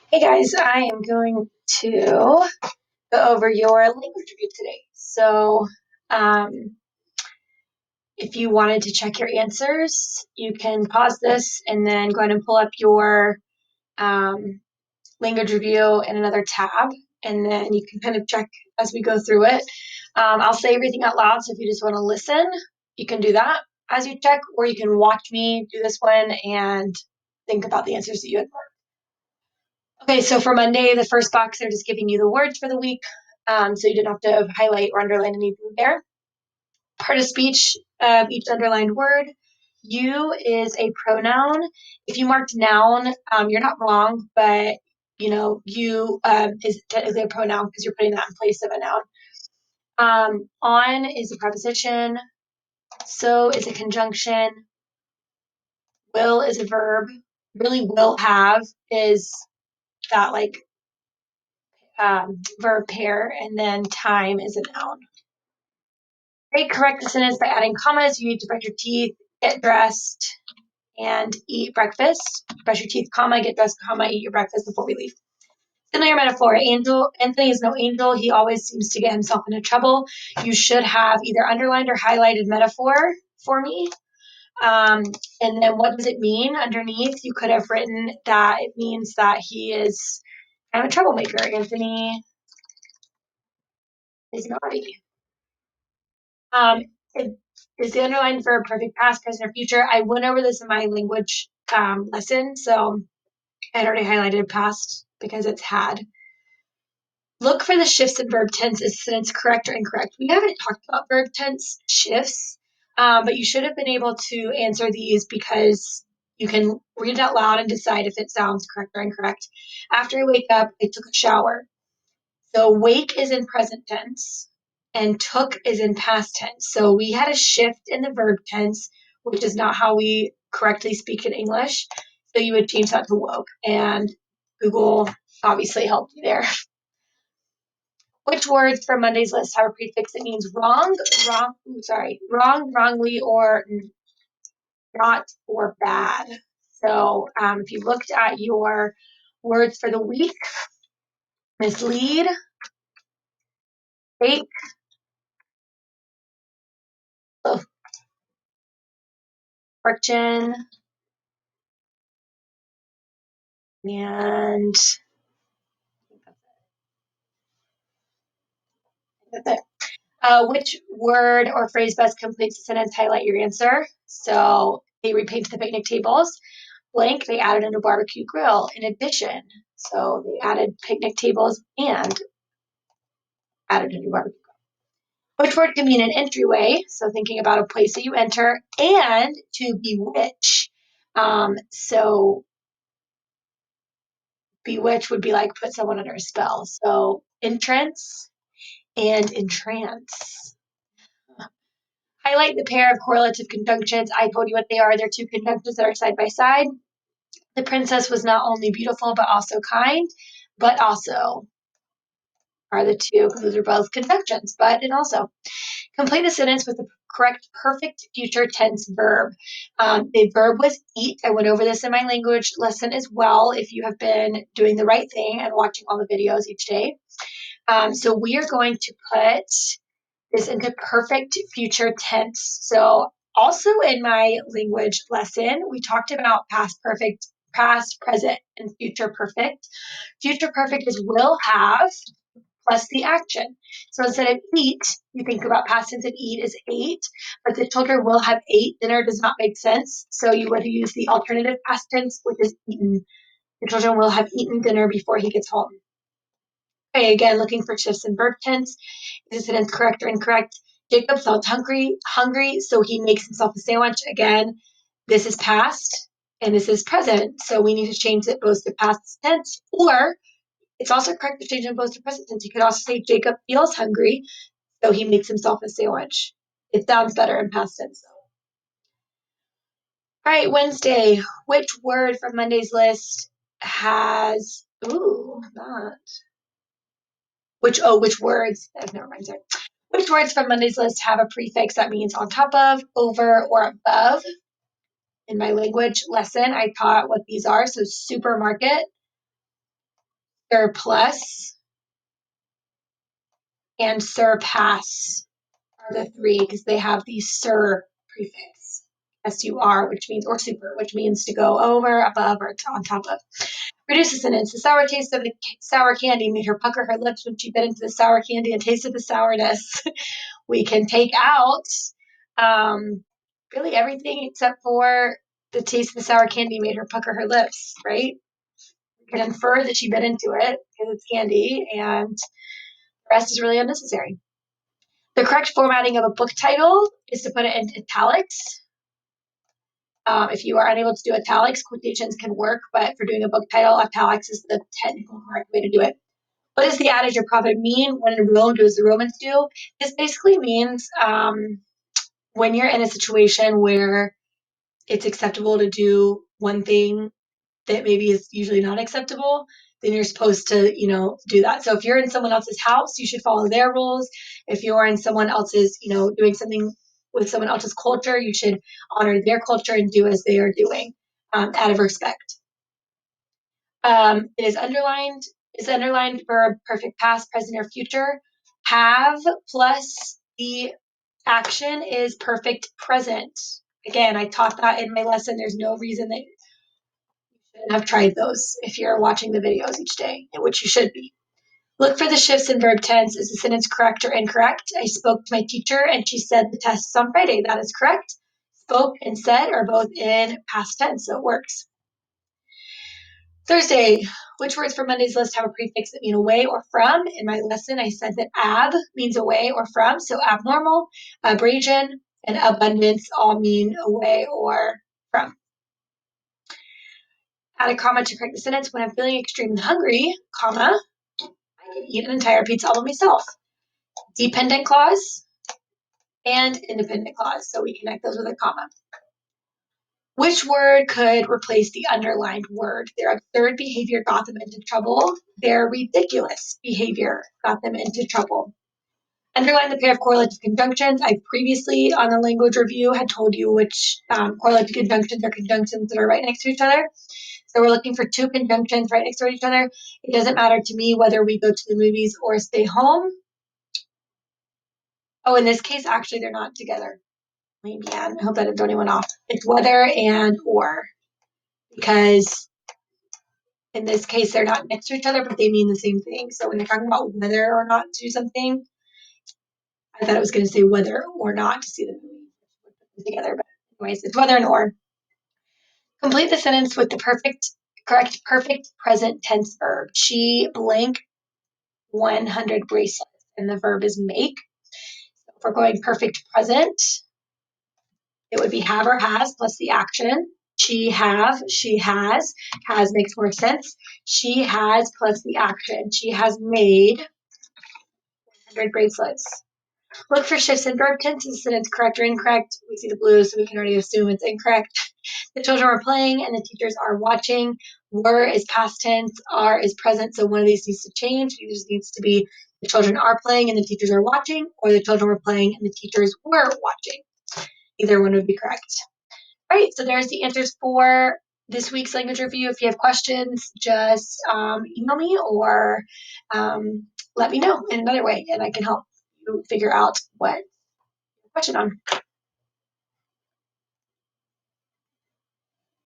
Hey guys, I am going to go over your language review today. Um, if you wanted to check your answers, you can pause this and then go ahead and pull up your um, language review in another tab, and then you can kind of check as we go through it. I'll say everything out loud, so if you just want to listen, you can do that as you check, or you can watch me do this one and think about the answers that you had. Okay, so for Monday, the first box, they're just giving you the words for the week. So you didn't have to highlight or underline anything there. Part of speech of each underlined word. You is a pronoun. If you marked noun, you're not wrong, but you is technically a pronoun because you're putting that in place of a noun. On is a preposition. So is a conjunction. Will is a verb. Really will have is that like verb pair, and then time is a noun. Right, correct the sentence by adding commas. You need to brush your teeth, get dressed, and eat breakfast. Brush your teeth, comma, get dressed, comma, eat your breakfast before we leave. Similar metaphor. Anthony is no angel. He always seems to get himself into trouble. You should have either underlined or highlighted metaphor for me. And then what does it mean underneath? You could have written that it means that he is kind of a troublemaker. Anthony is naughty. Um, is the underlined verb perfect past, present, or future? I went over this in my language lesson, so I already highlighted past because it's had. Look for the shifts in verb tense. Is the sentence correct or incorrect? We haven't talked about verb tense shifts, but you should have been able to answer these because you can read it out loud and decide if it sounds correct or incorrect. After I wake up, I took a shower. So wake is in present tense and took is in past tense. So we had a shift in the verb tense, which is not how we correctly speak in English. So you would change that to woke, and Google obviously helped you there. Which words from Monday's list have a prefix that means wrong, wrongly, or not, or bad? So if you looked at your words for the week, mislead, fake, friction, and that's it. Which word or phrase best completes the sentence? Highlight your answer. So they repainted the picnic tables. Blank, they added in a barbecue grill in addition. So they added picnic tables and added a new barbecue grill. Which word can mean an entryway? So thinking about a place that you enter, and to bewitch. So bewitch would be like put someone under a spell. So entrance and entrance. Highlight the pair of correlative conjunctions. I told you what they are. They're two conjunctions that are side by side. The princess was not only beautiful, but also kind, but also are the two, because those are both conjunctions, but and also. Complete the sentence with the correct perfect future tense verb. The verb was eat. I went over this in my language lesson as well, if you have been doing the right thing and watching all the videos each day. So we are going to put this into perfect future tense. So also in my language lesson, we talked about past perfect, past, present, and future perfect. Future perfect is will have plus the action. So instead of eat, you think about past tense of eat is ate, but the children will have ate. Dinner does not make sense. So you would use the alternative past tense, which is eaten. The children will have eaten dinner before he gets home. Okay, again, looking for shifts in verb tense. Is the sentence correct or incorrect? Jacob felt hungry, so he makes himself a sandwich. Again, this is past and this is present, so we need to change it both to past tense, or it's also correct to change it both to present tense. You could also say Jacob feels hungry, so he makes himself a sandwich. It sounds better in past tense, though. All right, Wednesday. Which word from Monday's list has not which words? Never mind. Sorry. Which words from Monday's list have a prefix that means on top of, over, or above? In my language lesson, I taught what these are. So supermarket, surplus, and surpass are the three because they have the sur prefix. S-U-R, which means, or super, which means to go over, above, or on top of. Reduce the sentence. The sour taste of the sour candy made her pucker her lips when she bit into the sour candy and tasted the sourness. We can take out really everything except for the taste of the sour candy made her pucker her lips, right? We can infer that she bit into it because it's candy, and the rest is really unnecessary. The correct formatting of a book title is to put it in italics. If you are unable to do italics, quotations can work, but for doing a book title, italics is the technical correct way to do it. What does the adage of prophet mean? When in Rome, do as the Romans do. This basically means when you're in a situation where it's acceptable to do one thing that maybe is usually not acceptable, then you're supposed to, do that. So if you're in someone else's house, you should follow their rules. If you're in someone else's, doing something with someone else's culture, you should honor their culture and do as they are doing, out of respect. It is underlined. Is underlined for perfect past, present, or future. Have plus the action is perfect present. Again, I taught that in my lesson. There's no reason that you shouldn't have tried those if you're watching the videos each day, which you should be. Look for the shifts in verb tense. Is the sentence correct or incorrect? I spoke to my teacher and she said the test is on Friday. That is correct. Spoke and said are both in past tense, so it works. Thursday, which words from Monday's list have a prefix that mean away or from? In my lesson, I said that ab means away or from, so abnormal, abrasion, and abundance all mean away or from. Add a comma to correct the sentence. When I'm feeling extremely hungry, comma, I can eat an entire pizza all by myself. Dependent clause and independent clause, so we connect those with a comma. Which word could replace the underlined word? Their absurd behavior got them into trouble. Their ridiculous behavior got them into trouble. Underline the pair of correlative conjunctions. I previously, on the language review, had told you which correlative conjunctions are conjunctions that are right next to each other. So we're looking for two conjunctions right next to each other. It doesn't matter to me whether we go to the movies or stay home. Oh, in this case, actually, they're not together. Maybe, I hope that didn't throw anyone off. It's whether and or, because in this case, they're not next to each other, but they mean the same thing. So when they're talking about whether or not to do something, I thought it was going to say whether or not to see the movie together. But anyways, it's whether and or. Complete the sentence with the correct perfect present tense verb. She blank 100 bracelets, and the verb is make. So if we're going perfect present, it would be have or has plus the action. She have, she has. Has makes more sense. She has plus the action. She has made 100 bracelets. Look for shifts in verb tenses and it's correct or incorrect. We see the blue, so we can already assume it's incorrect. The children were playing and the teachers are watching. Were is past tense, are is present, so one of these needs to change. It just needs to be the children are playing and the teachers are watching, or the children were playing and the teachers were watching. Either one would be correct. All right, so there's the answers for this week's language review. If you have questions, just email me or let me know in another way, and I can help you figure out what question on.